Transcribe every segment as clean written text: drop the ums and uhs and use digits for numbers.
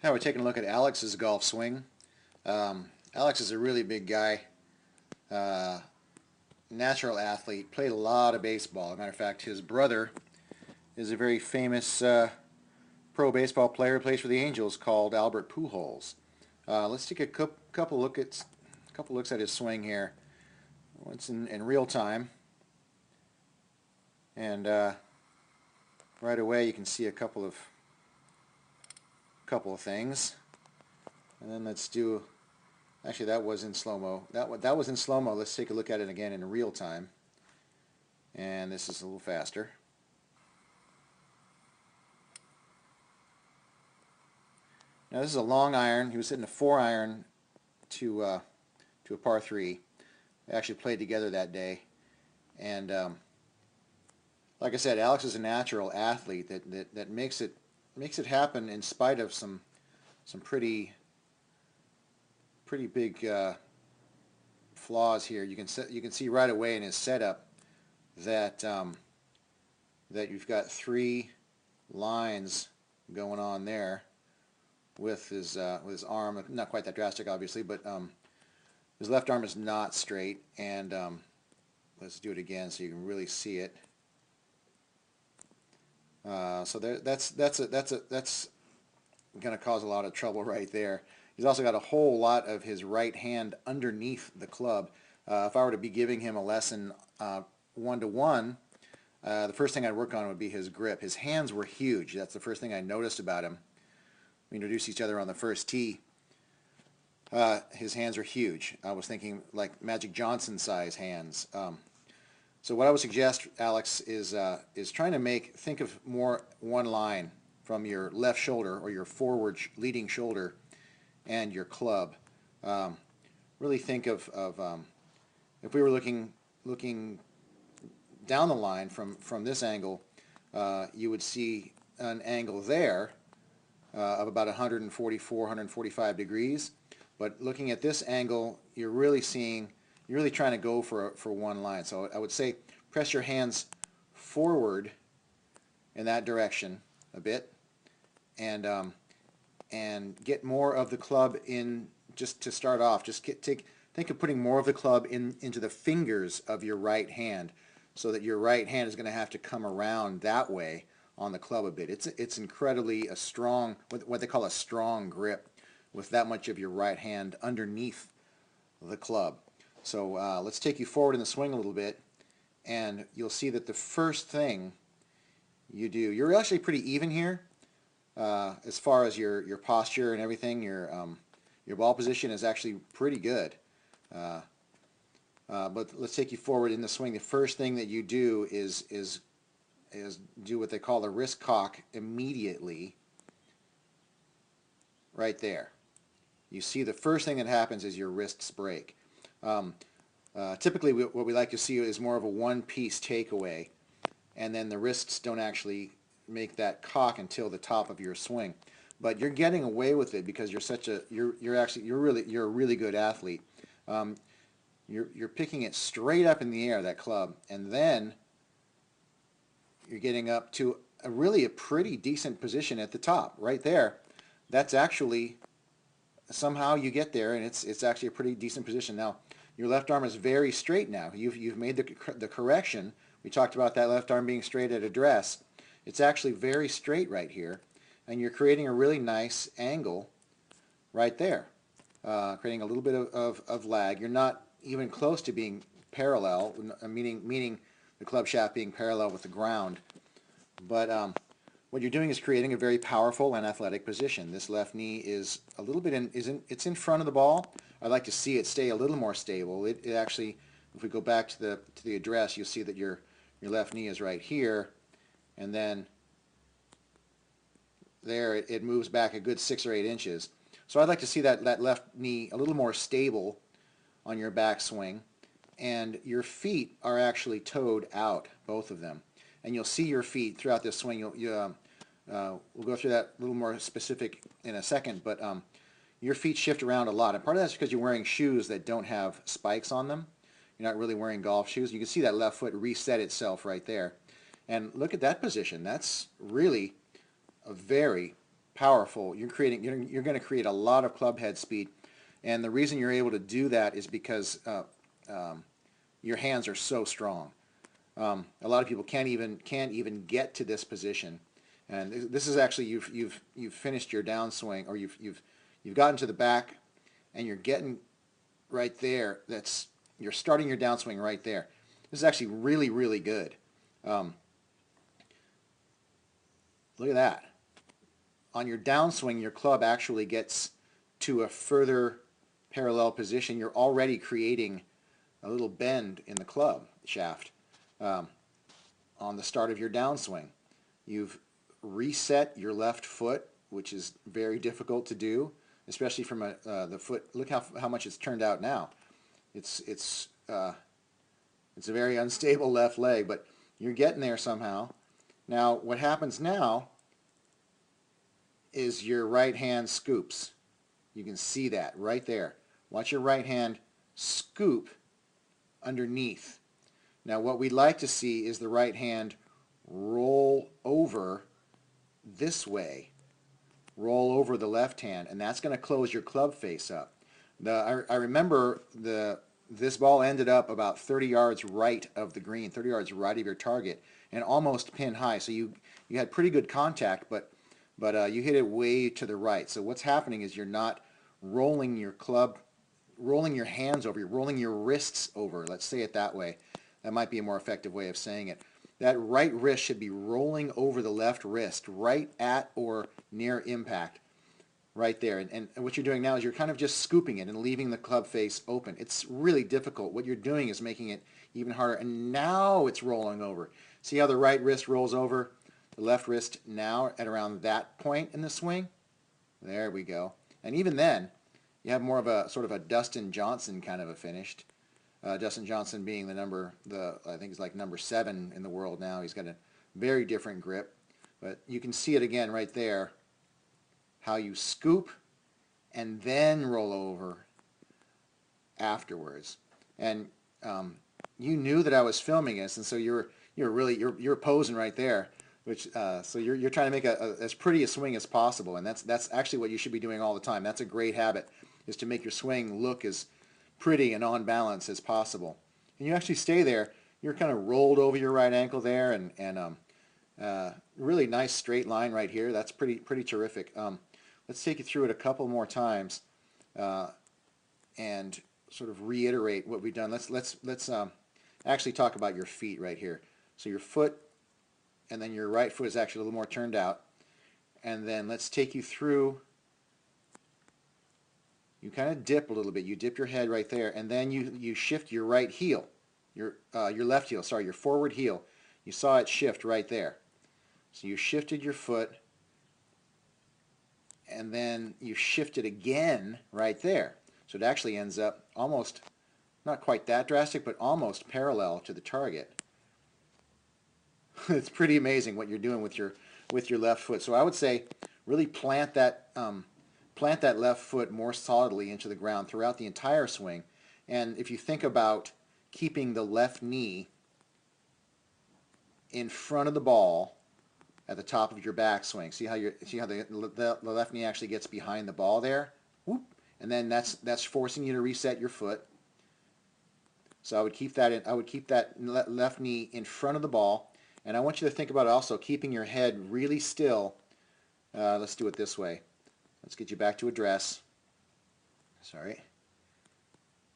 Now we're taking a look at Alex's golf swing. Alex is a really big guy, uh, natural athlete, played a lot of baseball. As a matter of fact, his brother is a very famous pro baseball player who plays for the Angels called Albert Pujols. Let's take a couple looks at his swing here. It's in real time, and right away you can see a couple of things. And then let's do. Actually, that was in slow-mo. That was in slow-mo. Let's take a look at it again in real time. And this is a little faster. Now this is a long iron. He was hitting a 4-iron to a par 3. They actually played together that day. And like I said, Alex is a natural athlete that makes it happen in spite of some pretty big flaws here. You can see right away in his setup that that you've got 3 lines going on there with his arm. Not quite that drastic, obviously, but his left arm is not straight. And let's do it again so you can really see it. So that's going to cause a lot of trouble right there. He's also got a whole lot of his right hand underneath the club. If I were to be giving him a lesson one-to-one, the first thing I'd work on would be his grip. His hands were huge. That's the first thing I noticed about him. We introduced each other on the first tee. His hands are huge. I was thinking like Magic Johnson size hands. So what I would suggest, Alex, is trying to think of more one line from your left shoulder or your forward leading shoulder and your club. Really think of if we were looking down the line from this angle, you would see an angle there of about 144, 145 degrees. But looking at this angle, you're really trying to go for one line. So I would say press your hands forward in that direction a bit, and get more of the club in. Just to start off, think of putting more of the club into the fingers of your right hand, so that your right hand is going to have to come around that way on the club a bit. It's incredibly a strong, what they call a strong grip, with that much of your right hand underneath the club. So let's take you forward in the swing a little bit, and you'll see that the first thing you do, you're actually pretty even here as far as your posture and everything. Your ball position is actually pretty good. But let's take you forward in the swing. The first thing that you do is do what they call a wrist cock immediately. Right there. You see the first thing that happens is your wrists break. Typically what we like to see is more of a one-piece takeaway, and then the wrists don't actually make that cock until the top of your swing. But you're getting away with it because you're a really good athlete. You're picking it straight up in the air, that club, and then you're getting up to a pretty decent position at the top right there. That's actually, somehow you get there, and it's actually a pretty decent position. Now your left arm is very straight now. You've made the correction. We talked about that left arm being straight at address. It's actually very straight right here, and you're creating a really nice angle right there, creating a little bit of lag. You're not even close to being parallel, meaning the club shaft being parallel with the ground. But what you're doing is creating a very powerful and athletic position. This left knee is a little bit it's in front of the ball. I'd like to see it stay a little more stable. It actually, if we go back to the address, you'll see that your left knee is right here, and then there it moves back a good 6 or 8 inches. So I'd like to see that left knee a little more stable on your backswing, and your feet are actually toed out, both of them. And you'll see your feet throughout this swing. We'll go through that a little more specific in a second, but your feet shift around a lot. And part of that's because you're wearing shoes that don't have spikes on them. You're not really wearing golf shoes. You can see that left foot reset itself right there. And look at that position. That's really a very powerful. You're going to create a lot of club head speed, and the reason you're able to do that is because your hands are so strong. A lot of people can't even get to this position, and this is actually you've finished your downswing, or you've gotten to the back, and you're getting right there. You're starting your downswing right there. This is actually really good. Look at that. On your downswing, your club actually gets to a further parallel position. You're already creating a little bend in the club shaft on the start of your downswing. You've reset your left foot, which is very difficult to do, especially from the foot. Look how much it's turned out now. It's a very unstable left leg, but you're getting there somehow. Now, what happens now is your right hand scoops. You can see that right there. Watch your right hand scoop underneath. Now, what we'd like to see is the right hand roll over this way. Roll over the left hand, and that's going to close your club face up. I remember this ball ended up about 30 yards right of the green, 30 yards right of your target, and almost pin high. So you had pretty good contact, but you hit it way to the right. So what's happening is you're not rolling your club, rolling your hands over, you're rolling your wrists over. Let's say it that way. That might be a more effective way of saying it. That right wrist should be rolling over the left wrist, right at or near impact, right there. And what you're doing now is you're kind of just scooping it and leaving the club face open. It's really difficult. What you're doing is making it even harder, and now it's rolling over. See how the right wrist rolls over the left wrist now at around that point in the swing? There we go. And even then, you have more of a sort of a Dustin Johnson kind of a finish. Dustin Johnson being I think he's like number 7 in the world now. He's got a very different grip. But you can see it again right there, how you scoop and then roll over afterwards. And you knew that I was filming this, and so you're posing right there. Which so you're trying to make as pretty a swing as possible, and that's actually what you should be doing all the time. That's a great habit, is to make your swing look as pretty and on balance as possible. And you actually stay there. You're kind of rolled over your right ankle there, and really nice straight line right here. That's pretty terrific. Let's take you through it a couple more times and sort of reiterate what we've done. Let's actually talk about your feet right here. So your foot, and then your right foot is actually a little more turned out. And then let's take you through. You kind of dip a little bit. You dip your head right there, and then you shift your right heel, your left heel, sorry, your forward heel. You saw it shift right there. So you shifted your foot, and then you shift it again right there. So it actually ends up almost, not quite that drastic, but almost parallel to the target. It's pretty amazing what you're doing with your left foot. So I would say really plant that left foot more solidly into the ground throughout the entire swing. And if you think about keeping the left knee in front of the ball at the top of your backswing, see how the left knee actually gets behind the ball there, whoop, and then that's forcing you to reset your foot. So I would keep that left knee in front of the ball. And I want you to think about also keeping your head really still. Let's do it this way. Let's get you back to address. Sorry.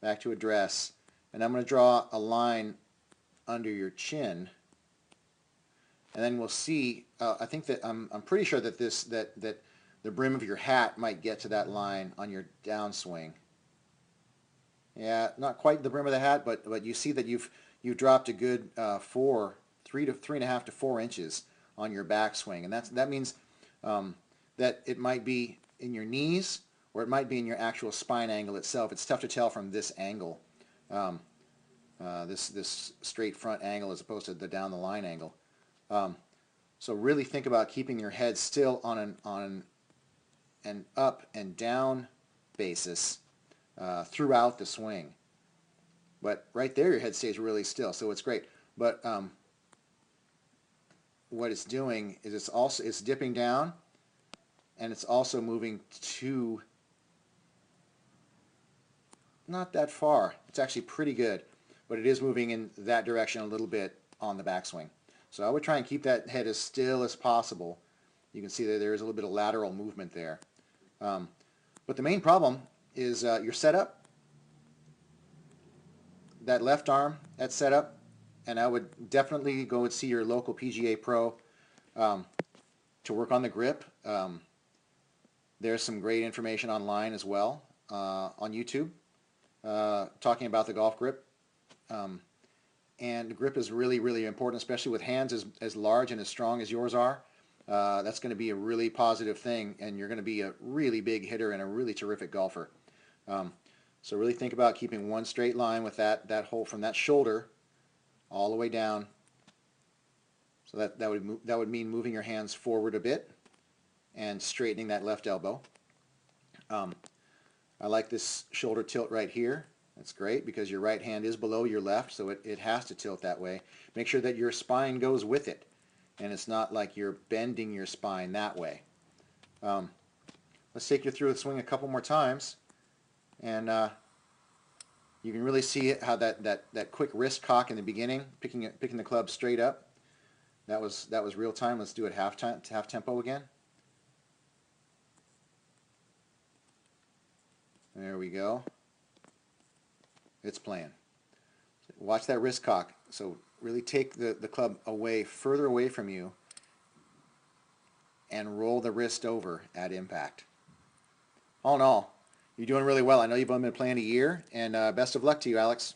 Back to address. And I'm going to draw a line under your chin. And then we'll see, I think that I'm pretty sure that that the brim of your hat might get to that line on your downswing. Yeah, not quite the brim of the hat, but you see that you've dropped a good 3.5 to 4 inches on your backswing, and that means that it might be in your knees or it might be in your actual spine angle itself. It's tough to tell from this angle, this straight front angle as opposed to the down the line angle. So really think about keeping your head still on an up and down basis throughout the swing. But right there your head stays really still, so it's great. But what it's doing is it's dipping down, and it's also moving to not that far. It's actually pretty good, but it is moving in that direction a little bit on the backswing. So I would try and keep that head as still as possible. You can see that there is a little bit of lateral movement there. But the main problem is your setup, that left arm, that setup, and I would definitely go and see your local PGA pro to work on the grip. There's some great information online as well on YouTube talking about the golf grip. And the grip is really, really important, especially with hands as large and as strong as yours are. That's going to be a really positive thing, and you're going to be a really big hitter and a really terrific golfer. So really think about keeping one straight line with that hole from that shoulder all the way down. So that would mean moving your hands forward a bit and straightening that left elbow. I like this shoulder tilt right here. That's great because your right hand is below your left, so it has to tilt that way. Make sure that your spine goes with it, and it's not like you're bending your spine that way. Let's take you through the swing a couple more times, and you can really see it, how that quick wrist cock in the beginning, picking the club straight up. That was real time. Let's do it half tempo again. There we go. It's playing. Watch that wrist cock. So really take the club further away from you and roll the wrist over at impact. All in all, you're doing really well. I know you've only been playing a year, and best of luck to you, Alex.